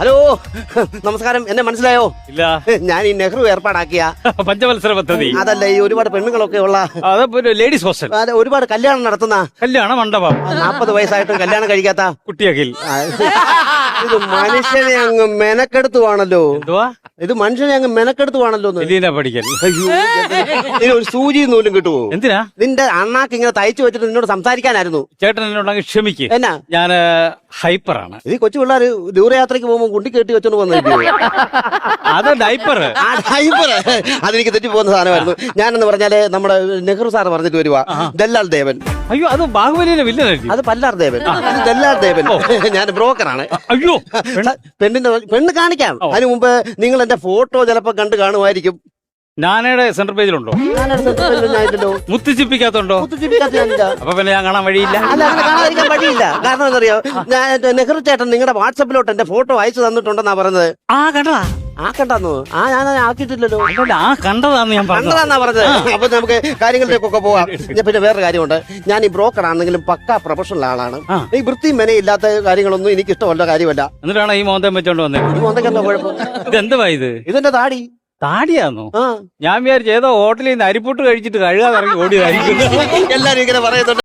Hello നമസ്കാരം, എന്നെ മനസ്സിലായോ? ഇല്ല. ഞാൻ ഈ നെഹ്റു ഏർപ്പാടാക്കിയ പഞ്ചവത്സര പദ്ധതി. അതല്ല, ഈ ഒരുപാട് പെണ്ണുങ്ങളൊക്കെ ഉള്ള അതപ്പോ ലേഡീസ് ഹോസ്റ്റൽ. അതെ, ഒരുപാട് കല്യാണം നടത്തുന്ന കല്യാണ മണ്ഡപം. 40 വയസ്സായിട്ടും കല്യാണം കഴിക്കാത്ത കുട്ടിയകിൽ. ഇത് മനുഷ്യനെ അങ്ങ് മെനക്കെടുത്തുവാണല്ലോ. എന്തുവാ ഇത് മനുഷ്യനെ അങ്ങ് മെനക്കെടുത്തുവാണല്ലോ. എലീന പഠിക്കൽ. ഇതിന് ഒരു സൂചി നൂലും കിട്ടുവോ? എന്തിനാ? നിന്റെ അണ്ണാക്ക് ഇങ്ങനെ തയ്ച്ചു വെച്ചിട്ട് നിന്നോട് സംസാരിക്കാനായിരുന്നു. ചേട്ടൻ എന്നോട് ക്ഷമിക്ക്. എന്നാ ഞാൻ ഹൈപ്പറാണ്. ഇത് കൊച്ചു പിള്ളേർ ദൂരയാത്രയ്ക്ക് പോകുമ്പോൾ കുണ്ടി കെട്ടി വെച്ചോണ്ട് വന്നിരിക്കും. അത് ഡൈപ്പർ. അതെനിക്ക് തെറ്റി പോകുന്ന സാധനമായിരുന്നു. ഞാനെന്ന് പറഞ്ഞാല് നമ്മുടെ നെഹ്റു സാർ പറഞ്ഞിട്ട് വരുവാ, ദല്ലാൽ ദേവൻ. അയ്യോ, അത് ബാഹുബലിയിലെ വില്ലനല്ലേ? അത് പല്ലാർ ദേവൻ, ഇത് ദല്ലാൽ ദേവൻ. ഞാൻ ബ്രോക്കറാണ്. അയ്യോ, പെണ്ണ് കാണിക്കാം. അതിന് മുമ്പ് നിങ്ങൾ എന്റെ ഫോട്ടോ ചിലപ്പോ കണ്ട് കാണുമായിരിക്കും. ഞാനയുടെ സെൻട്രൽ പേജിലുണ്ടോ? മുത്തിച്ചിപ്പിക്കാത്തുണ്ടോ? അപ്പൊ പിന്നെ ഞാൻ കാണാൻ വഴിയില്ല. അല്ല, അങ്ങനെ കാണാതിരിക്കാൻ വഴിയില്ല. കാരണം എന്താ, ഞാൻ നെഹ്റു ചേട്ടൻ നിങ്ങളുടെ വാട്സപ്പിലോട്ട് എന്റെ ഫോട്ടോ അയച്ചു തന്നിട്ടുണ്ടെന്നാ പറഞ്ഞത്. കണ്ടതാ? ആക്കണ്ടെന്നു. ഞാൻ ആക്കിയിട്ടില്ലല്ലോ. കണ്ടതാന്ന് ഞാൻ കണ്ടതാന്നാ പറഞ്ഞത്. അപ്പൊ നമുക്ക് കാര്യങ്ങളിലേക്കൊക്കെ പോവാം. പിന്നെ വേറൊരു കാര്യമുണ്ട്, ഞാൻ ഈ ബ്രോക്കർ ആണെങ്കിലും പക്കാ പ്രൊഫഷണൽ ആളാണ്. ഈ വൃത്തി മെനയില്ലാത്ത കാര്യങ്ങളൊന്നും എനിക്ക് ഇഷ്ടമല്ല കാര്യമല്ല. എന്നിട്ടാണ് ഈ മോന്തം വെച്ചോണ്ട് വന്നത്. ഈ മോന്തക്കെന്താ കുഴപ്പം? ഇതെന്തുവാ ഇത്? ഇതെന്റെ താടി. താടിയാന്നോ? ഞാൻ വിചാരിച്ചു ഏതോ ഹോട്ടലിൽ നിന്ന് അരിപ്പൊട്ട് കഴിച്ചിട്ട് കഴുകാതെ ഇറങ്ങി ഓടിയതായിരിക്കും. എല്ലാരും ഇങ്ങനെ പറയുന്നുണ്ട്.